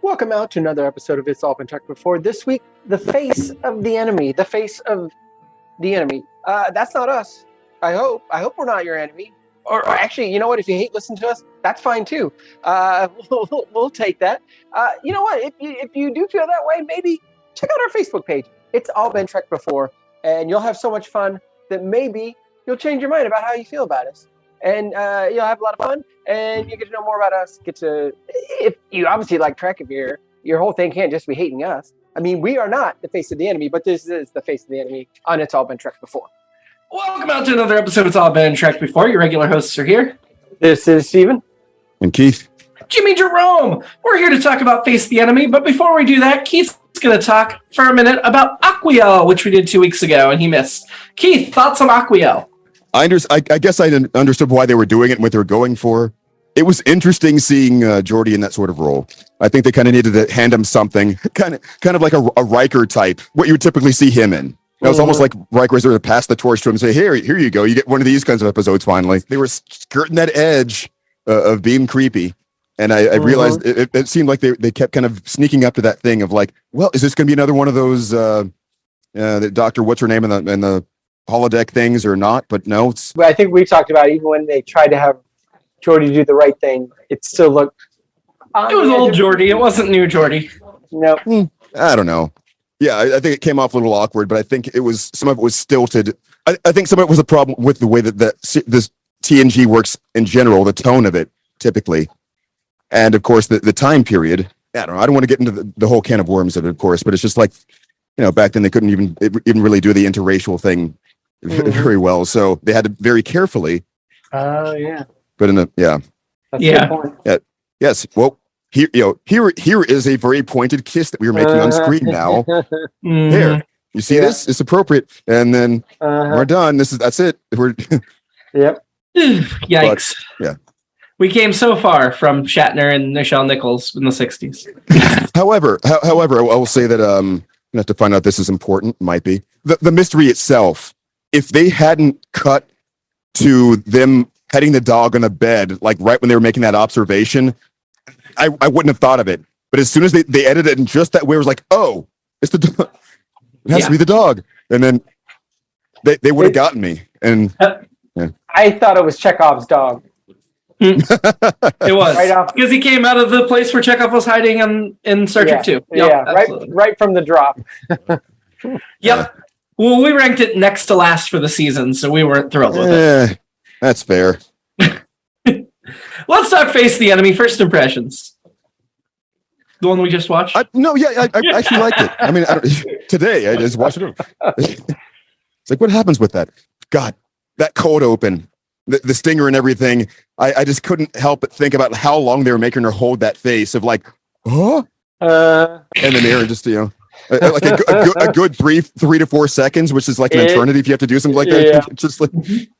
Welcome out to another episode of It's All Been Checked Before. This week, the face of the enemy. The face of the enemy. That's not us. I hope we're not your enemy. Or actually, you know what? If you hate listening to us, that's fine too. We'll take that. You know what? If you do feel that way, maybe check out our Facebook page. It's All Been Checked Before, and you'll have so much fun that maybe you'll change your mind about how you feel about us. And you'll have a lot of fun, and you get to know more about us. If you obviously like Trek, if your whole thing can't just be hating us. I mean, we are not the face of the enemy, but this is the face of the enemy on It's All Been Trek Before. Welcome out to another episode of It's All Been Trek Before. Your regular hosts are here. This is Steven. And Keith. Jimmy-Jerome. We're here to talk about Face the Enemy, but before we do that, Keith's going to talk for a minute about Aquiel, which we did 2 weeks ago, and he missed. Keith, thoughts on Aquiel? I guess I understood why they were doing it and what they were going for. It was interesting seeing Geordi in that sort of role. I think they kind of needed to hand him something, kind of like a Riker type, what you would typically see him in. It was almost like Riker was there to pass the torch to him and say, here you go. You get one of these kinds of episodes finally. They were skirting that edge of being creepy. And I realized it seemed like they kept kind of sneaking up to that thing of like, well, is this going to be another one of those the Dr. What's her name in the holodeck things or not? But no. But I think we talked about even when they tried to have Geordi do the right thing, it still looked... It was old Geordi. It wasn't new Geordi. No. I don't know. Yeah, I think it came off a little awkward, but I think some of it was stilted. I think some of it was a problem with the way that this TNG works in general, the tone of it, typically. And, of course, the time period. I don't know. I don't want to get into the whole can of worms of it, of course, but it's just like, back then they couldn't even really do the interracial thing very well. So they had to very carefully. Oh, yeah. But That's a good point. Yeah. Yes. Well, here is a very pointed kiss that we were making on screen now. Here, you see this? It's appropriate. And then we're done. That's it. Yep. Yikes. But, yeah. We came so far from Shatner and Nichelle Nichols in the 60s. However, I will say that you have to find out this is important. Might be the mystery itself. If they hadn't cut to them petting the dog on the bed, like right when they were making that observation, I wouldn't have thought of it. But as soon as they edited it in just that way, it was like, oh, it's the dog. It has to be the dog. And then they would have gotten me. And I thought it was Chekhov's dog. It was because he came out of the place where Chekhov was hiding in Star Trek 2. Right from the drop. Yep. Well, we ranked it next to last for the season, so we weren't thrilled with it. That's fair. Let's talk Face the Enemy. First impressions. The one we just watched? I actually liked it. I mean, today I just watched it. It's like, what happens with that? God, that cold open, the stinger and everything. I just couldn't help but think about how long they were making her hold that face of like, huh? And then they were just, like a good 3 to 4 seconds, which is like an eternity if you have to do something like that. Yeah. Just like,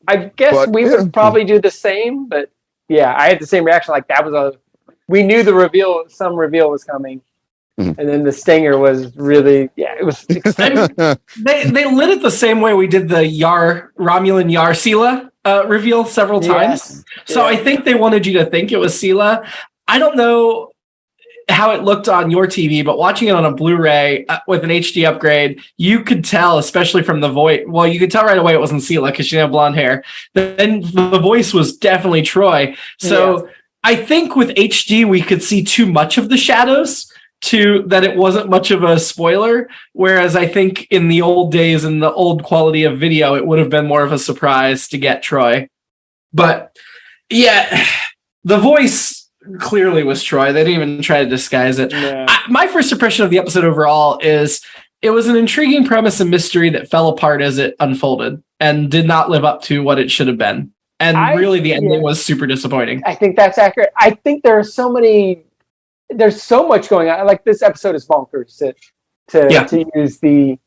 I guess we would probably do the same, but yeah, I had the same reaction. Like that was we knew some reveal was coming. Mm-hmm. And then the stinger was really, it was. They lit it the same way we did the Romulan Sela reveal several times. So I think they wanted you to think it was Sela. I don't know how it looked on your TV, but watching it on a Blu-ray with an HD upgrade, you could tell, especially from the voice. Well, you could tell right away it wasn't Sela because she had blonde hair. Then the voice was definitely Troy. So I think with HD, we could see too much of the shadows that it wasn't much of a spoiler. Whereas I think in the old days and the old quality of video, it would have been more of a surprise to get Troy. But yeah, the voice clearly was Troy. They didn't even try to disguise it. No. My first impression of the episode overall is it was an intriguing premise and mystery that fell apart as it unfolded and did not live up to what it should have been. And really the ending was super disappointing. I think that's accurate. I think there's so much going on. Like this episode is bonkers to use the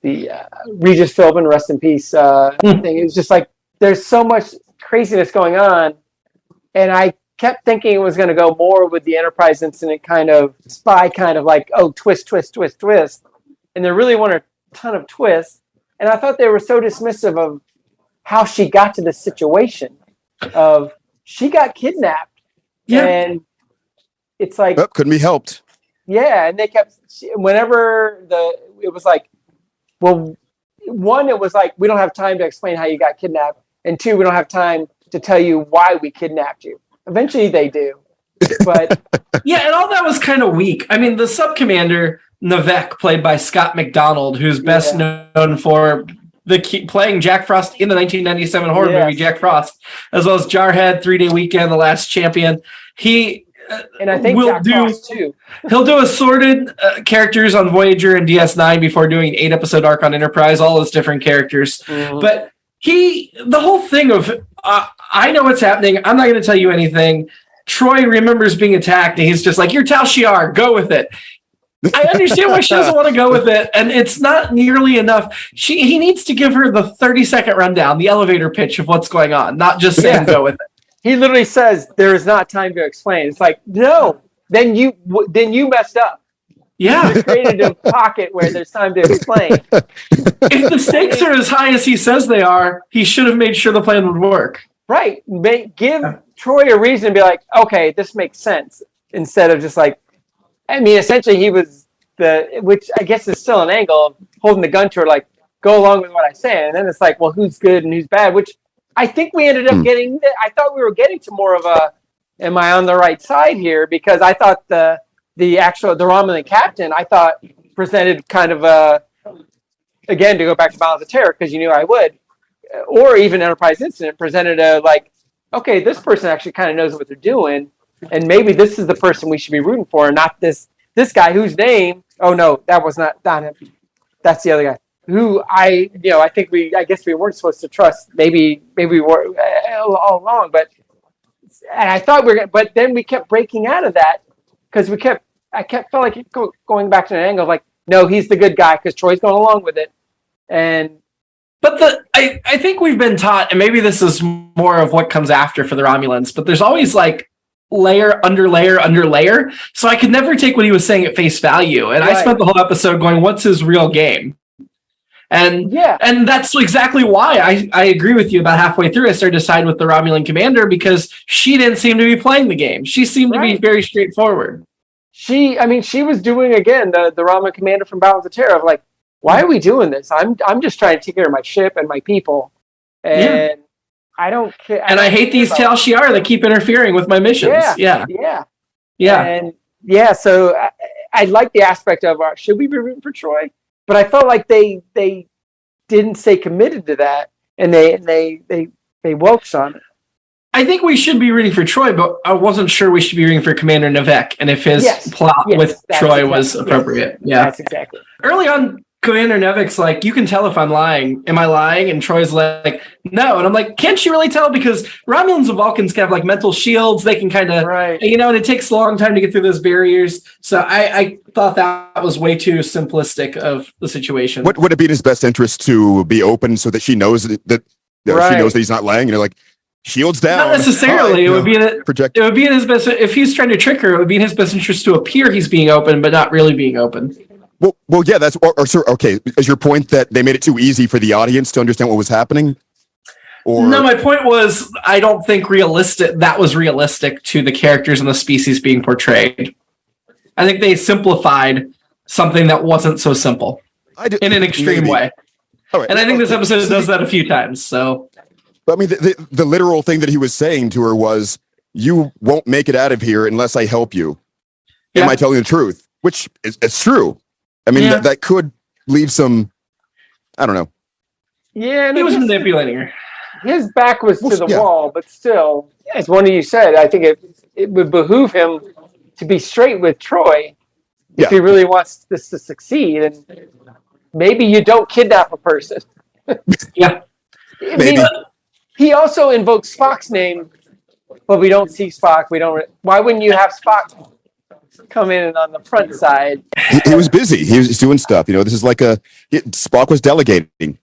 Regis Philbin, rest in peace thing. It's just like there's so much craziness going on, and I kept thinking it was going to go more with the Enterprise incident kind of spy kind of like, oh, twist, and there really weren't a ton of twists, and I thought they were so dismissive of how she got to this situation of she got kidnapped and it's like couldn't be helped. Yeah, and they kept whenever it was like, well, one, it was like we don't have time to explain how you got kidnapped, and two, we don't have time to tell you why we kidnapped you. Eventually, they do, but yeah, and all that was kind of weak. I mean, the sub-commander Navek, played by Scott McDonald, who's best known for playing Jack Frost in the 1997 horror movie Jack Frost, as well as Jarhead, 3-Day Weekend, The Last Champion. He and I think Jack Frost too. He'll do assorted characters on Voyager and DS9 before doing an 8-episode arc on Enterprise, all his different characters. Mm-hmm. But the whole thing of, I know what's happening, I'm not going to tell you anything. Troy remembers being attacked, and he's just like, you're Tal Shiar, go with it. I understand why she doesn't want to go with it, and it's not nearly enough. He needs to give her the 30-second rundown, the elevator pitch of what's going on, not just saying go with it. He literally says there is not time to explain. It's like, no, then you messed up. Yeah, you created a pocket where there's time to explain. If the stakes are as high as he says they are, he should have made sure the plan would work. Right. Give Troy a reason to be like, okay, this makes sense, instead of just like, I mean, essentially he was which I guess is still an angle of holding the gun to her, like, go along with what I say. And then it's like, well, who's good and who's bad, which I think we ended up getting. I thought we were getting to more of a, am I on the right side here? Because I thought the Romulan captain, I thought presented kind of a, again, to go back to Balance of Terror, because you knew I would, or even Enterprise Incident, presented a, like, okay, this person actually kind of knows what they're doing, and maybe this is the person we should be rooting for, and not this guy whose name, oh no, that was not him. That's the other guy. Who I guess we weren't supposed to trust. Maybe we were all along, and I thought but then we kept breaking out of that because I felt like going back to an angle of like, no, he's the good guy because Troy's going along with it, But I think we've been taught, and maybe this is more of what comes after for the Romulans, but there's always like layer under layer under layer, so I could never take what he was saying at face value, and right. I spent the whole episode going, what's his real game? And that's exactly why I agree with you. About halfway through, I started to side with the Romulan commander because she didn't seem to be playing the game. She seemed to be very straightforward. She was doing, again, the Romulan commander from Balance of Terror, of like, why are we doing this? I'm just trying to take care of my ship and my people, and I don't care. And I hate these Tal Shiar that keep interfering with my missions. Yeah. And so I like the aspect of, should we be rooting for Troy? But I felt like they didn't stay committed to that, and they welched on it. I think we should be rooting for Troy, but I wasn't sure we should be rooting for Commander Navek, and if his plot with Troy was appropriate. Yeah, that's exactly. Early on, Commander Navek's like, you can tell if I'm lying. Am I lying? And Troy's like, no. And I'm like, can't you really tell? Because Romulans and Vulcans can have like mental shields. They can kind of, and it takes a long time to get through those barriers. So I thought that was way too simplistic of the situation. Would it be in his best interest to be open so that she knows that she knows that he's not lying? Like, shields down. Not necessarily. It would be in his best. If he's trying to trick her, it would be in his best interest to appear he's being open, but not really being open. Well, yeah, that's okay. Is your point that they made it too easy for the audience to understand what was happening? Or no, my point was I don't think that was realistic to the characters and the species being portrayed. I think they simplified something that wasn't so simple in an extreme way. All right. And I think this episode does that a few times. So, but I mean, the literal thing that he was saying to her was, "You won't make it out of here unless I help you." Yeah. Am I telling the truth? Which it's true. I mean, that could leave some, I don't know. Yeah, he was manipulating her. His back was to the wall, but still, as one of you said, I think it would behoove him to be straight with Troy if he really wants this to succeed. And maybe you don't kidnap a person. Yeah. Maybe. He also invokes Spock's name, but we don't see Spock. Why wouldn't you have Spock come in on the front side? He was busy. He was doing stuff. This is like Spock was delegating.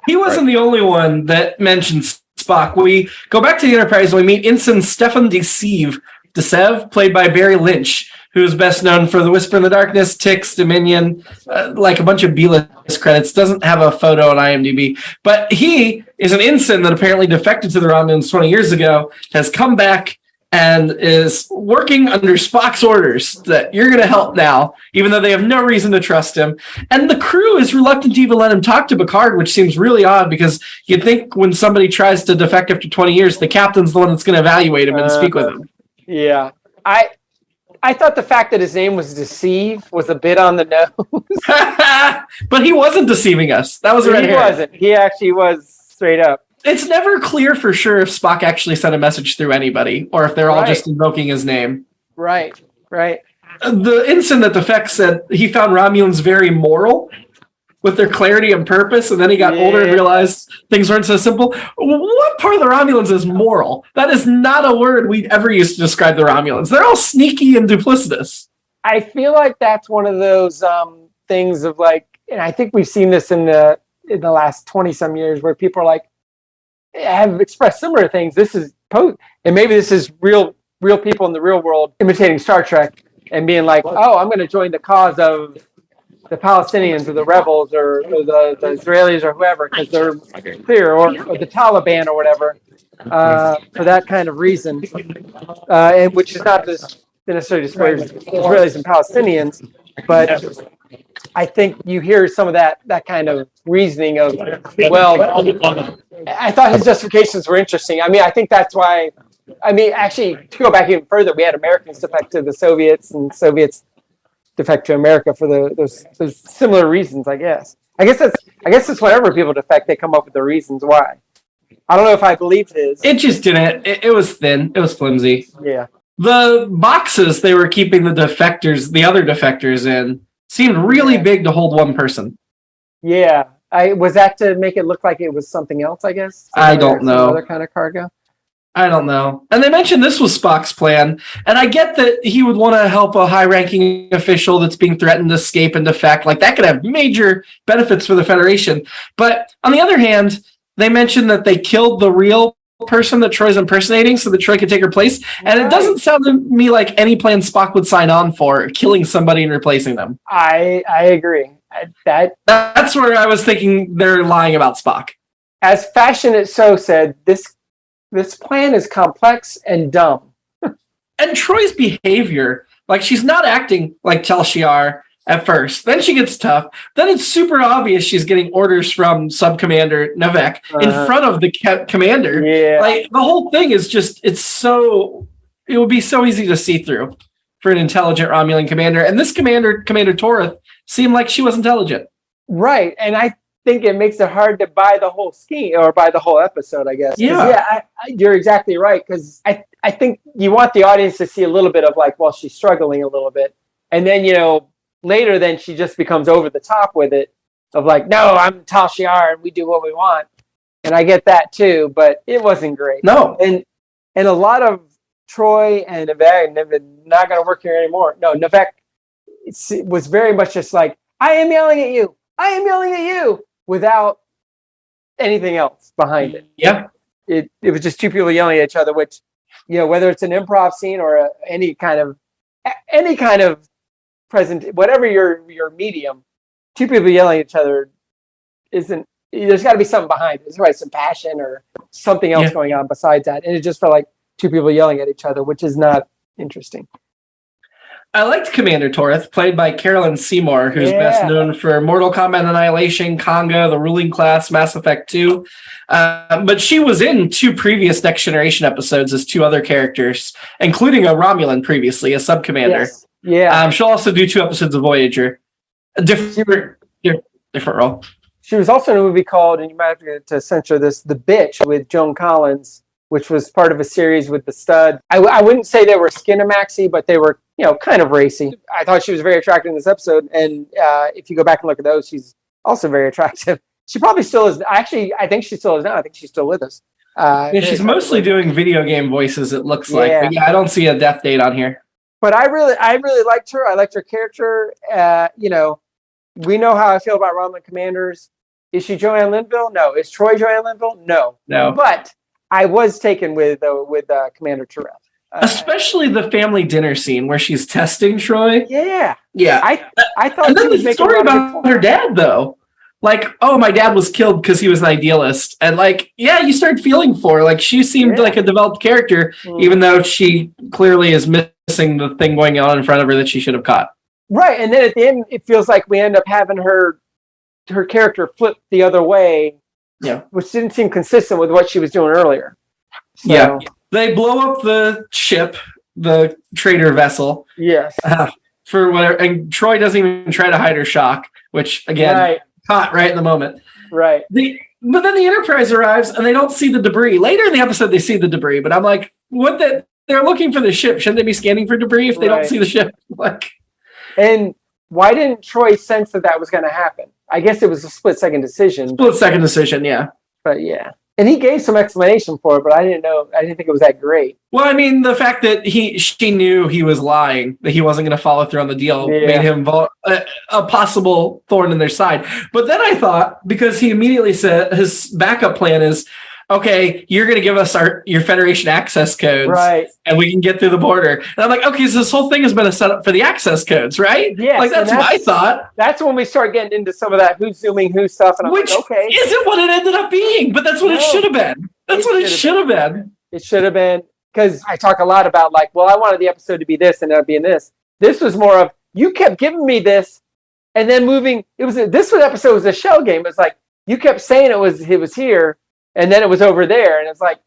He wasn't the only one that mentions Spock. We go back to the Enterprise and we meet Ensign Stefan Desev, played by Barry Lynch, who is best known for The Whisper in the Darkness, Ticks, Dominion, like a bunch of B-list credits. Doesn't have a photo on IMDb. But he is an ensign that apparently defected to the Romulans 20 years ago, has come back and is working under Spock's orders that you're going to help now, even though they have no reason to trust him. And the crew is reluctant to even let him talk to Picard, which seems really odd because you'd think when somebody tries to defect after 20 years, the captain's the one that's going to evaluate him and speak with him. Yeah. I thought the fact that his name was Deceive was a bit on the nose. But he wasn't deceiving us. That was a red herring. He wasn't. He actually was straight up. It's never clear for sure if Spock actually sent a message through anybody or if they're all just invoking his name. Right. The ensign that defects said he found Romulans very moral with their clarity and purpose, and then he got older and realized things weren't so simple. What part of the Romulans is moral? That is not a word we'd ever use to describe the Romulans. They're all sneaky and duplicitous. I feel like that's one of those things of like, and I think we've seen this in the last 20-some years where people are like, have expressed similar things. This is and maybe this is real people in the real world imitating Star Trek and being like, oh, I'm going to join the cause of the Palestinians or the rebels or the Israelis or whoever because they're clear or the Taliban or whatever for that kind of reason, and which is not just necessarily Israelis and Palestinians, but I think you hear some of that kind of reasoning of, well, I thought his justifications were interesting. I mean, I think that's why, actually, to go back even further, we had Americans defect to the Soviets and Soviets defect to America for those similar reasons, I guess. I guess it's whenever people defect, they come up with the reasons why. I don't know if I believed his. It just didn't. It was thin. It was flimsy. Yeah. The boxes they were keeping the other defectors in, seemed really big to hold one person. Yeah. Was that to make it look like it was something else, I guess? I don't know. Some other kind of cargo? I don't know. And they mentioned this was Spock's plan. And I get that he would want to help a high-ranking official that's being threatened to escape and defect. Like, that could have major benefits for the Federation. But on the other hand, they mentioned that they killed the real person that Troy's impersonating so that Troy could take her place. And it doesn't sound to me like any plan Spock would sign on for, killing somebody and replacing them. I agree. That's where I was thinking they're lying about Spock. As Fashion It So said, this plan is complex and dumb. And Troy's behavior, like she's not acting like Tal Shiar at first. Then she gets tough. Then it's super obvious she's getting orders from Sub-Commander Navek in front of the commander. Yeah. Like the whole thing is just, it would be so easy to see through for an intelligent Romulan commander. And this Commander Torith, seemed like she was intelligent. Right. And I think it makes it hard to buy the whole scheme or buy the whole episode, I guess. Yeah. You're exactly right. Because I think you want the audience to see a little bit of like, well, she's struggling a little bit. And then, later then she just becomes over the top with it of like, no, I'm Tal Shiar and we do what we want. And I get that too, but it wasn't great. No. And a lot of Troy and Navek not going to work here anymore. No, Navek was very much just like, I am yelling at you without anything else behind it. Yeah. It was just two people yelling at each other, which, whether it's an improv scene or any kind of present, whatever your medium, two people yelling at each other there's got to be something behind it. There's probably some passion or something else going on besides that. And it just felt like two people yelling at each other, which is not interesting. I liked Commander Torith, played by Carolyn Seymour, who's best known for Mortal Kombat Annihilation, Conga, The Ruling Class, Mass Effect 2. But she was in 2 previous Next Generation episodes as 2 other characters, including a Romulan previously, a sub-commander. Yes. Yeah. She'll also do 2 episodes of Voyager. A different role. She was also in a movie called, and you might have to censor this, The Bitch with Joan Collins, which was part of a series with the stud. I wouldn't say they were skinamaxy, but they were, kind of racy. I thought she was very attractive in this episode. And if you go back and look at those, she's also very attractive. She probably still is. Actually, I think she still is now. I think she's still with us. She's mostly doing video game voices, it looks like. But I don't see a death date on here. But I really liked her. I liked her character. We know how I feel about Romulan commanders. Is she Joanne Linville? No. Is Troy Joanne Linville? No. But I was taken with Commander Terrell. Especially the family dinner scene where she's testing Troy. Yeah. Yeah. I thought and then the story about her dad, though. like, oh, my dad was killed because he was an idealist. And like, yeah, you start feeling for her. Like, she seemed like a developed character, even though she clearly is missing the thing going on in front of her that she should have caught. Right. And then at the end, it feels like we end up having her character flip the other way. Yeah. Which didn't seem consistent with what she was doing earlier. So. Yeah. They blow up the ship, the trader vessel. Yes. For whatever. And Troy doesn't even try to hide her shock, which, again, caught right in the moment. Right. But then the Enterprise arrives and they don't see the debris. Later in the episode, they see the debris. But I'm like, they're looking for the ship. Shouldn't they be scanning for debris if they don't see the ship? Like, and why didn't Troy sense that was going to happen? I guess it was a split-second decision. Split-second decision, yeah. But yeah. And he gave some explanation for it, but I didn't think it was that great. Well, I mean, the fact that she knew he was lying, that he wasn't going to follow through on the deal, made him a possible thorn in their side. But then I thought, because he immediately said his backup plan is, okay, you're going to give us your Federation access codes, right? And we can get through the border. And I'm like, okay, so this whole thing has been a setup for the access codes, right? Yeah, like that's what I thought. That's when we start getting into some of that who's zooming who stuff, and I'm which like, okay, isn't what it ended up being, but that's what it should have been. That's what it should have been. It should have been, because I talk a lot about like, well, I wanted the episode to be this and it being this. This was more of, you kept giving me this, and then moving. This episode was a shell game. It was like you kept saying it was here. And then it was over there, and it's like,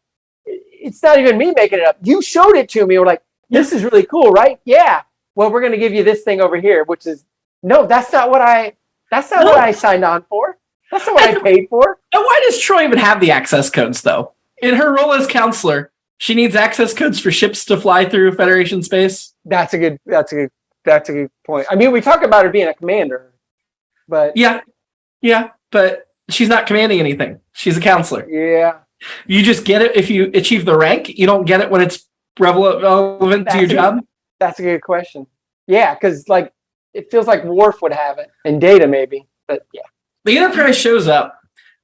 it's not even me making it up. You showed it to me. We're like, this is really cool, right? Yeah. Well, we're going to give you this thing over here, which is, no, that's not what I signed on for. That's not what I paid for. And why does Troy even have the access codes, though? In her role as counselor, she needs access codes for ships to fly through Federation space. That's a good point. I mean, we talk about her being a commander, but yeah, but she's not commanding anything. She's a counselor. Yeah. You just get it if you achieve the rank. You don't get it when it's relevant to your job. That's a good question. Yeah, because like it feels like Worf would have it, and Data maybe, but yeah. The Enterprise shows up.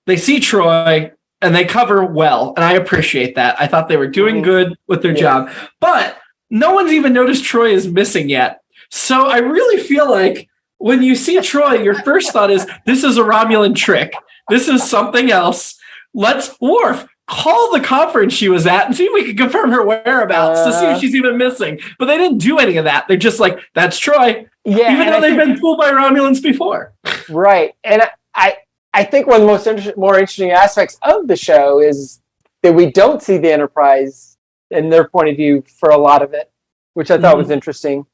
They see Troy, and they cover well, and I appreciate that. I thought they were doing good with their job, but no one's even noticed Troy is missing yet. So I really feel like when you see Troy, your first thought is, this is a Romulan trick. This is something else. Let's, Worf, call the conference she was at and see if we can confirm her whereabouts to see if she's even missing. But they didn't do any of that. They're just like, that's Troy. Yeah, even though they've been fooled by Romulans before. Right. And I think one of the more interesting aspects of the show is that we don't see the Enterprise in their point of view for a lot of it, which I thought was interesting.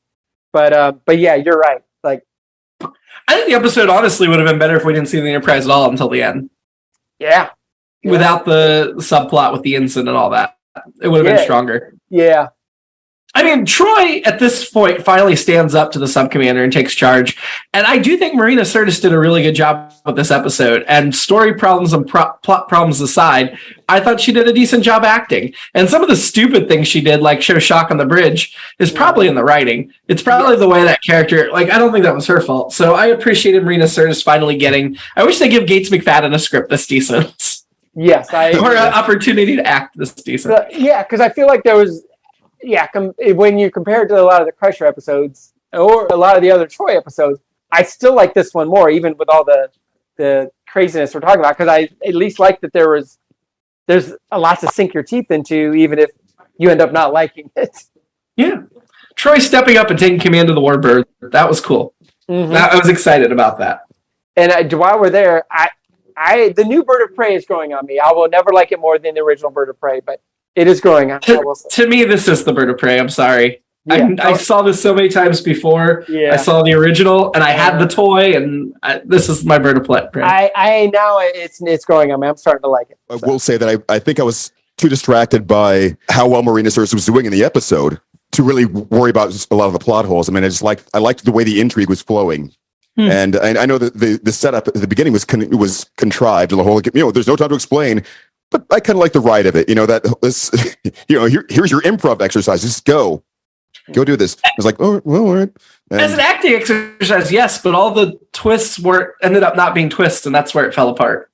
But yeah, you're right. Like, I think the episode honestly would have been better if we didn't see the Enterprise at all until the end. Yeah. Without the subplot with the ensign and all that. It would have been stronger. Yeah. I mean, Troy, at this point, finally stands up to the sub-commander and takes charge. And I do think Marina Sirtis did a really good job with this episode. And story problems and plot problems aside, I thought she did a decent job acting. And some of the stupid things she did, like show shock on the bridge, is probably in the writing. It's probably the way that character, like, I don't think that was her fault. So I appreciated Marina Sirtis finally getting, I wish they give Gates McFadden a script this decent. Yes, or an opportunity to act this decent. Yeah, because I feel like there was, when you compare it to a lot of the Crusher episodes or a lot of the other Troy episodes, I still like this one more, even with all the craziness we're talking about, because I at least like that there's a lot to sink your teeth into, even if you end up not liking it. Yeah. Troy stepping up and taking command of the Warbird, that was cool. Mm-hmm. I was excited about that. And while we're there, the new Bird of Prey is growing on me. I will never like it more than the original Bird of Prey, but it is growing on me. To me, this is the Bird of Prey. I'm sorry. Yeah. I saw this so many times before. Yeah. I saw the original, and I had the toy, and this is my Bird of Prey. I now it's growing on me. I'm starting to like it. I will say that I think I was too distracted by how well Marina Sirtis was doing in the episode to really worry about just a lot of the plot holes. I mean, I liked the way the intrigue was flowing. And I know that the setup at the beginning was contrived. The whole, there's no time to explain. But I kind of like the ride of it. Here's your improv exercise. Just go do this. I was like, oh, well, all right. And as an acting exercise, yes, but all the twists ended up not being twists, and that's where it fell apart.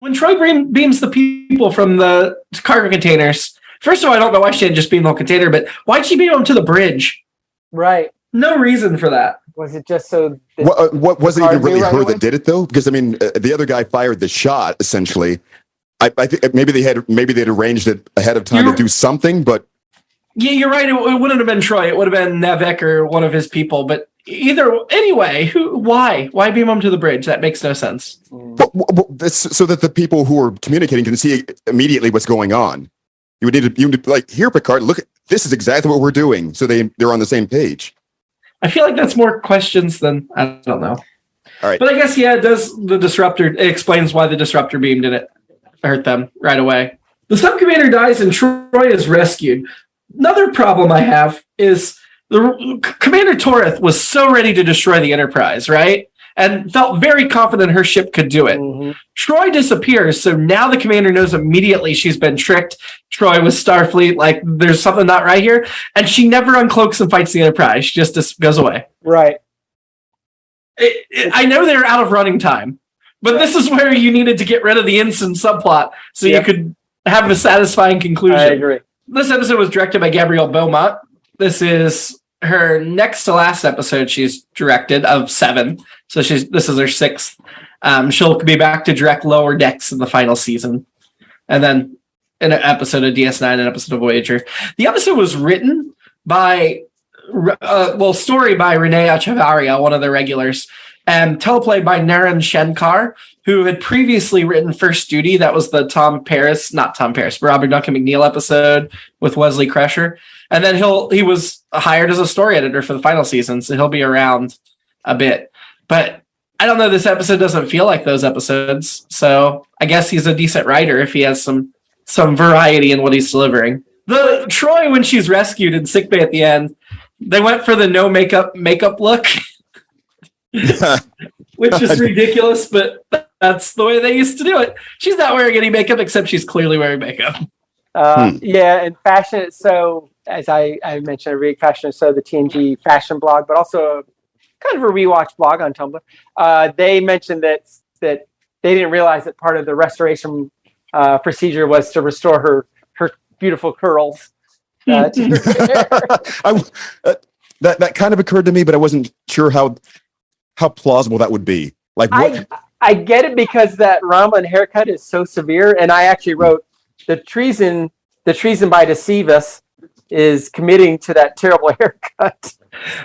When Troy beams the people from the cargo containers, first of all, I don't know why she didn't just beam the whole container, but why'd she beam them to the bridge? Right. No reason for that. Was it just so? What was it even really right her away? that did it though? Because I mean, the other guy fired the shot essentially. I think maybe they'd arranged it ahead of time to do something, but yeah, you're right. It wouldn't have been Troy. It would have been Nevek or one of his people. But anyway, why beam him to the bridge? That makes no sense. So that the people who are communicating can see immediately what's going on. You would need to like, here, Picard, look, this is exactly what we're doing. So they're on the same page. I feel like that's more questions than, I don't know. All right. But I guess, yeah, it explains why the disruptor beam didn't hurt them right away. The sub-commander dies and Troy is rescued. Another problem I have is Commander Torith was so ready to destroy the Enterprise, right? And felt very confident her ship could do it. Mm-hmm. Troy disappears, so now the commander knows immediately she's been tricked. Troy with Starfleet, like, there's something not right here. And she never uncloaks and fights the Enterprise. She just goes away. Right. I know they're out of running time, but this is where you needed to get rid of the Ensign subplot so you could have a satisfying conclusion. I agree. This episode was directed by Gabrielle Beaumont. This is her next to last episode she's directed of 7. So this is her 6th. She'll be back to direct Lower Decks in the final season. And then an episode of DS9 and an episode of Voyager. The episode was written by, story by Renee Echevarria, one of the regulars, and teleplay by Naren Shenkar, who had previously written First Duty. That was the Robert Duncan McNeil episode with Wesley Crusher. And then he was hired as a story editor for the final season, so he'll be around a bit. But I don't know, this episode doesn't feel like those episodes, so I guess he's a decent writer if he has some variety in what he's delivering. The Troy, when she's rescued in sickbay at the end, they went for the no makeup look, which is ridiculous, but that's the way they used to do it. She's not wearing any makeup, except she's clearly wearing makeup. Yeah, and Fashion It So, as I mentioned, I read Fashion It So, the TNG fashion blog, but also kind of a rewatch blog on Tumblr. They mentioned that they didn't realize that part of the restoration procedure was to restore her beautiful curls. To her hair. That kind of occurred to me, but I wasn't sure how plausible that would be. Like, what? I get it because that Romulan haircut is so severe, and I actually wrote the treason by Deceivus is committing to that terrible haircut.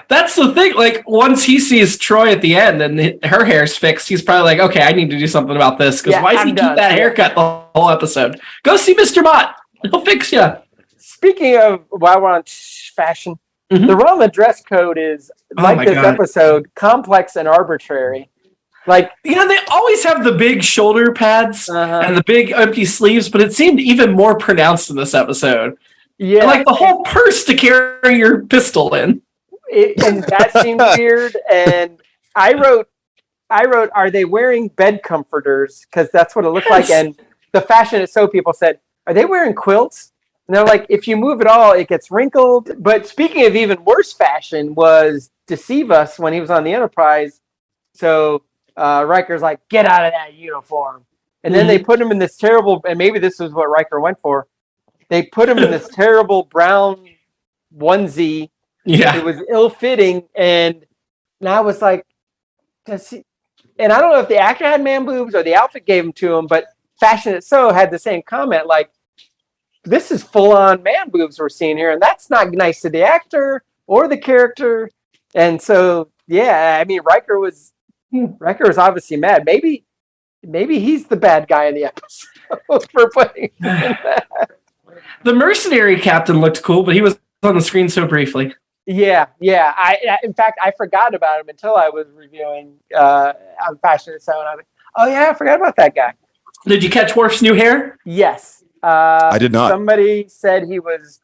That's the thing. Like, once he sees Troy at the end and her hair's fixed, he's probably like, okay, I need to do something about this. Because why does he keep that haircut the whole episode? Go see Mr. Mott. He'll fix you. Speaking of, while we're on fashion, the Romulan dress code is, like this episode, complex and arbitrary. Like, they always have the big shoulder pads and the big empty sleeves, but it seemed even more pronounced in this episode. Yeah, and like the whole purse to carry your pistol in. And that seemed weird. And I wrote, are they wearing bed comforters? Because that's what it looked like. And the Fashion It So people said, are they wearing quilts? And they're like, if you move it all, it gets wrinkled. But speaking of even worse fashion, was Deceive Us when he was on the Enterprise. So Riker's like, get out of that uniform. And then they put him in this terrible, and maybe this is what Riker went for. They put him in this terrible brown onesie. Yeah. It was ill-fitting. And I was like, and I don't know if the actor had man boobs or the outfit gave them to him, but Fashion It So had the same comment, like, this is full-on man boobs we're seeing here, and that's not nice to the actor or the character. And so, yeah, I mean, Riker was obviously mad. Maybe he's the bad guy in the episode for putting him in that. The mercenary captain looked cool, but he was on the screen so briefly. Yeah. In fact, I forgot about him until I was reviewing on Fashion It So, and I was like, oh yeah, I forgot about that guy. Did you catch Worf's new hair? Yes. I did not. Somebody said he was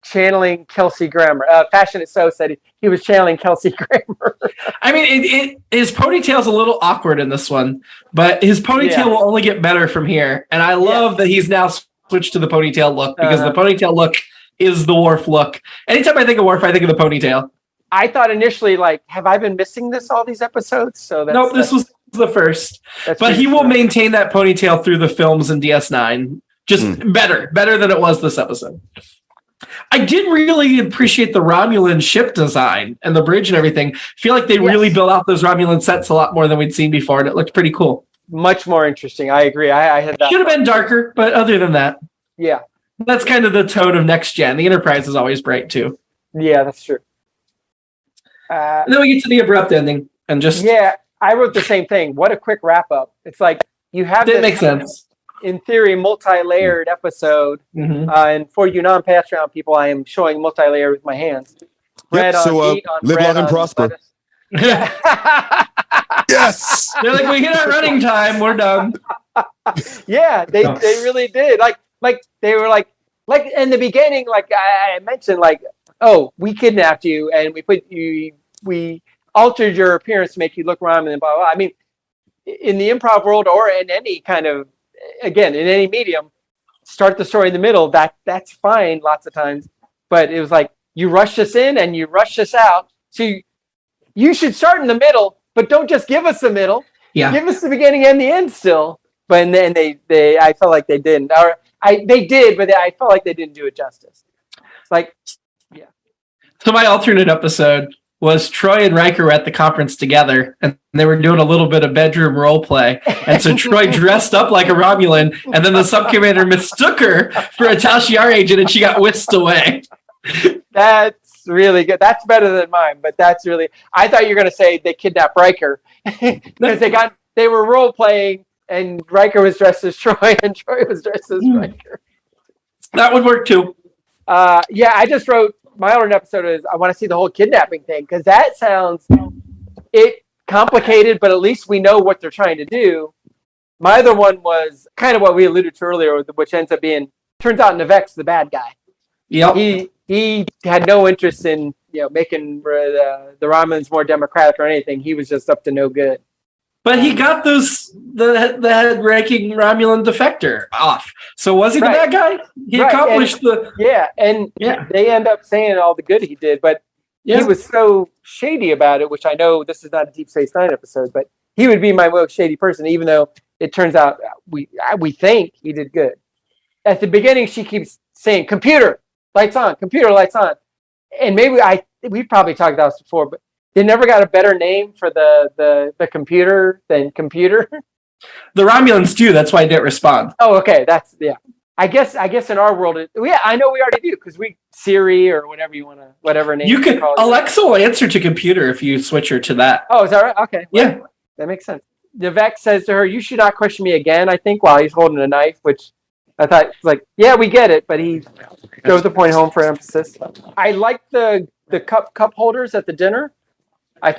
channeling Kelsey Grammer. Fashion It So said he was channeling Kelsey Grammer. I mean, his ponytail's a little awkward in this one, but his ponytail will only get better from here. And I love that he's now switched to the ponytail look, because the ponytail look is the Worf look. Anytime I think of Worf, I think of the ponytail. I thought initially, like, have I been missing this all these episodes? So nope, this was the first. But he will maintain that ponytail through the films in DS9. Just better than it was this episode. I did really appreciate the Romulan ship design and the bridge and everything. I feel like they really built out those Romulan sets a lot more than we'd seen before, and it looked pretty cool. Much more interesting. I agree. I had that. Should have been darker, but other than that, yeah, that's kind of the tone of next gen. The Enterprise is always bright too. Yeah, that's true. And then we get to the abrupt ending, and just I wrote the same thing. What a quick wrap up! It's like you have didn't make sense. In theory, multi-layered episode, and for you non-Patreon people, I am showing multi-layer with my hands. Bread on meat, on live long and prosper. Yes, they're like, we hit our running time, we're done. Yeah, they really did. Like they were like in the beginning, like I mentioned, like, oh, we kidnapped you and we altered your appearance to make you look Romulan and blah blah. I mean, in the improv world or in any kind of, again, in any medium, start the story in the middle. That's fine lots of times, but it was like you rushed us in and you rushed us out. So you should start in the middle, but don't just give us the middle. Yeah, give us the beginning and the end still. But then they I felt like they didn't, or they did, but I felt like they didn't do it justice. Like, yeah. So my alternate episode was Troy and Riker were at the conference together, and they were doing a little bit of bedroom role play. And so Troy dressed up like a Romulan, and then the sub-commander mistook her for a Tal Shiar agent, and she got whisked away. That's really good. That's better than mine, but that's really... I thought you were going to say they kidnapped Riker, because they were role playing, and Riker was dressed as Troy, and Troy was dressed as Riker. That would work too. I just wrote... My other episode is I want to see the whole kidnapping thing, because that sounds complicated, but at least we know what they're trying to do. My other one was kind of what we alluded to earlier, which ends up being, turns out Navek's the bad guy. Yep. He had no interest in making the Romulans more democratic or anything. He was just up to no good. But he got the head-ranking Romulan defector off. So was he the bad guy? He accomplished they end up saying all the good he did, but he was so shady about it, which I know this is not a Deep Space Nine episode, but he would be my most shady person, even though it turns out we think he did good. At the beginning, she keeps saying, computer, lights on, computer, lights on. And maybe we probably talked about this before, but they never got a better name for the computer than computer. The Romulans do. That's why I didn't respond. Oh, okay. That's I guess in our world, I know we already do, because we Siri or whatever you want to, whatever name you can. Call Alexa will answer to computer if you switch her to that. Oh, is that right? Okay. Yeah, that makes sense. Navek says to her, "You should not question me again." I think while he's holding a knife, which I thought was like, yeah, we get it, but he drove the point home for emphasis. I like the cup holders at the dinner. I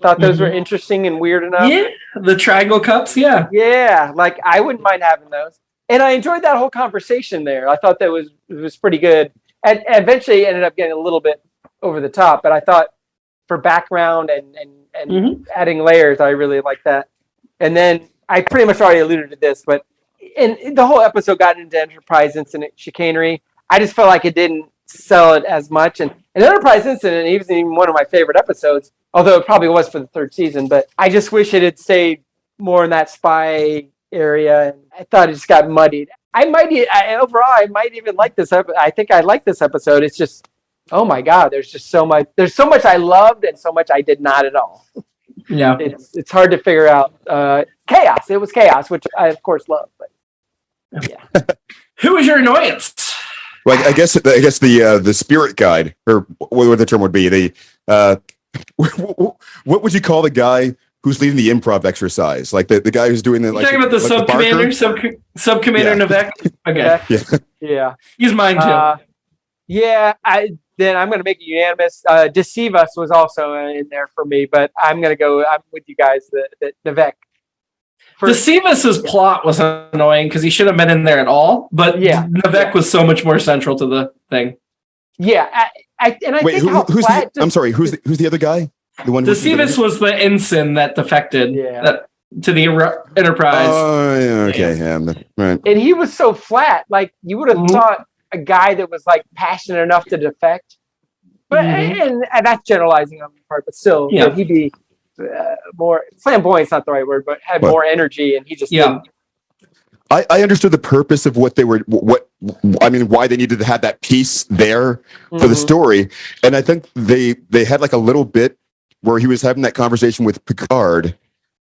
thought those were interesting and weird enough. Yeah, the triangle cups, yeah. Yeah, like I wouldn't mind having those. And I enjoyed that whole conversation there. I thought that was pretty good. And eventually ended up getting a little bit over the top, but I thought for background and adding layers, I really liked that. And then I pretty much already alluded to this, but and the whole episode got into Enterprise incident chicanery. I just felt like it didn't sell it as much. And an Enterprise incident, even one of my favorite episodes, although it probably was for the third season, but I just wish it had stayed more in that spy area. And I thought it just got muddied. Overall, I might even like this episode. I think I like this episode. It's just, oh my God, there's just so much. There's so much I loved and so much I did not at all. Yeah. It's hard to figure out. Chaos. It was chaos, which I, of course, love. But yeah. Who was your annoyance? Well, I guess the spirit guide, or what the term would be, what would you call the guy who's leading the improv exercise? Like the guy who's doing the You're talking about the sub-commander, sub-commander Navek? Okay. Yeah. He's mine too. Then I'm going to make it unanimous. Deceive Us was also in there for me, but I'm with you guys, the Navek. Deceivus's plot was annoying because he should have been in there at all, but Navek was so much more central to the thing. Yeah, I'm sorry, who's the other guy? The one. Deceivus was the ensign that defected to the Enterprise. Oh, yeah, okay, right. And he was so flat. Like you would have thought a guy that was like passionate enough to defect, but and that's generalizing on my part, but still, he'd be more flamboyant's not the right word, but had more energy, and he just didn't. I understood the purpose of what I mean, why they needed to have that piece there for the story. And I think they had like a little bit where he was having that conversation with Picard,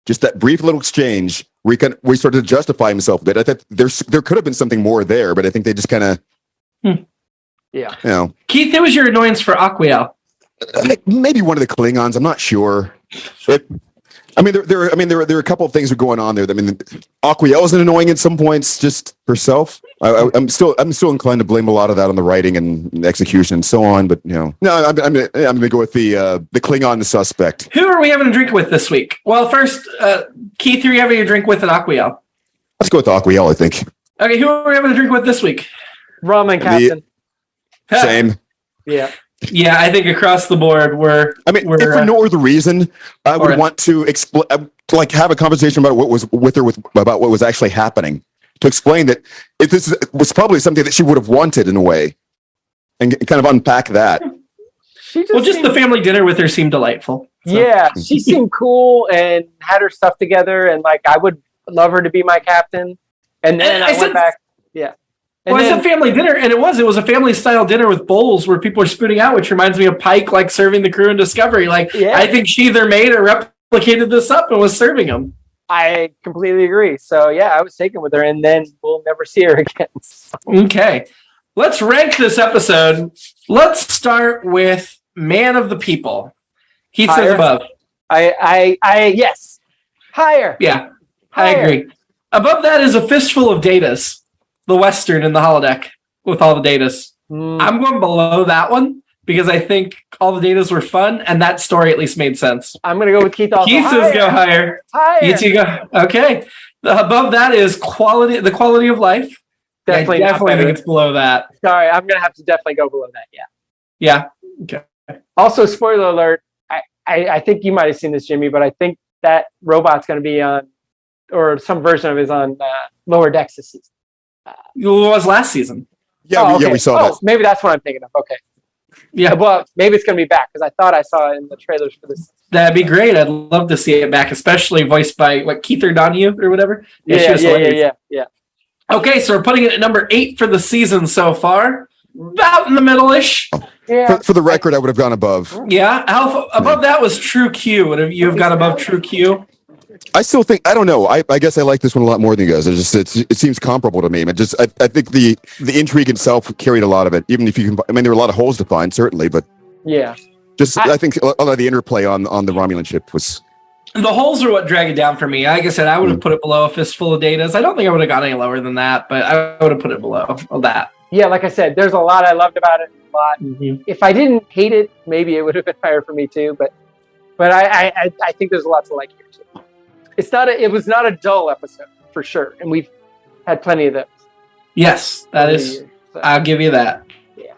just that brief little exchange where he started to justify himself a bit. I think there could have been something more there, but I think they just kind of, yeah. You know, Keith, who was your annoyance for Aquiel? Maybe one of the Klingons. I'm not sure. There are a couple of things that are going on there. I mean, Aquiel is annoying at some points, just herself. I'm still inclined to blame a lot of that on the writing and execution and so on. But no, I'm going to go with the Klingon, the suspect. Who are we having a drink with this week? Well, first, Keith, who are you having a drink with at Aquiel? Let's go with Aquiel, I think. Okay, who are we having a drink with this week? Rum and Captain. Same. Yeah. Yeah, I think across the board if for no other reason, I would want to have a conversation about what was about what was actually happening, to explain that this was probably something that she would have wanted in a way, and kind of unpack that. Just the family dinner with her seemed delightful. So. Yeah, she seemed cool and had her stuff together, and I would love her to be my captain. And then I went back. Yeah. I said family dinner, and it was a family-style dinner with bowls where people are spooning out, which reminds me of Pike, serving the crew in Discovery. I think she either made or replicated this up and was serving them. I completely agree. So, yeah, I was taken with her, and then we'll never see her again. Okay. Let's rank this episode. Let's start with Man of the People. He says above. Yes. Higher. Yeah, higher. I agree. Above that is A Fistful of Datas. The Western in the holodeck with all the datas. I'm going below that one because I think all the datas were fun and that story at least made sense. I'm going to go with Keith also. Keith says go higher. You two go. Okay. Above that is the quality of life. Definitely I definitely think it's below that. Sorry, I'm going to have to definitely go below that. Yeah. Yeah. Okay. Also, spoiler alert. I think you might have seen this, Jimmy, but I think that robot's going to be on, or some version of it is on Lower Decks this season. It was last season. Yeah, we saw that. Maybe that's what I'm thinking of. Okay. Yeah. Well, maybe it's going to be back because I thought I saw it in the trailers for this. That'd be great. I'd love to see it back, especially voiced by Keith or Donahue or whatever. Yeah. Okay, so we're putting it at number 8 for the season so far. About in the middle-ish. Yeah. For the record, I would have gone above. Yeah. Above that was True Q. Would you have gone above True Q? I still think, I don't know. I guess I like this one a lot more than you guys. It seems comparable to me. I think the intrigue itself carried a lot of it. Even if you can, there were a lot of holes to find, certainly, but yeah. I think a lot of the interplay on the Romulan ship was. The holes are what drag it down for me. Like I said, I would have put it below A Fistful of Datas. I don't think I would have got any lower than that, but I would have put it below that. Yeah, like I said, there's a lot I loved about it. A lot. Mm-hmm. If I didn't hate it, maybe it would have been higher for me too. But I think there's a lot to like here too. It was not a dull episode for sure, and we've had plenty of those. Yes, that is. Years, so. I'll give you that. Yeah.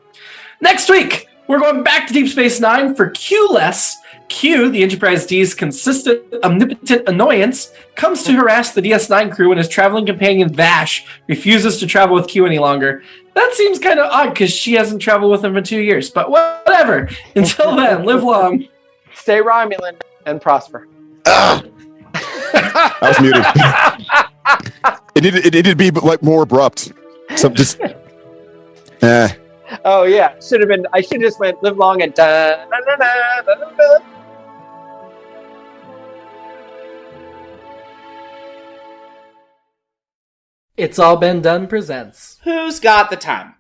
Next week, we're going back to Deep Space Nine for Q-less. Q, the Enterprise D's consistent, omnipotent annoyance, comes to harass the DS9 crew when his traveling companion Vash refuses to travel with Q any longer. That seems kind of odd because she hasn't traveled with him for 2 years, but whatever. Until then, live long. Stay Romulan and prosper. I was muted. It needed to be more abrupt. So just. Oh yeah, I should have just went live long and da da da da da da. It's All Been Done presents Who's Got the Time?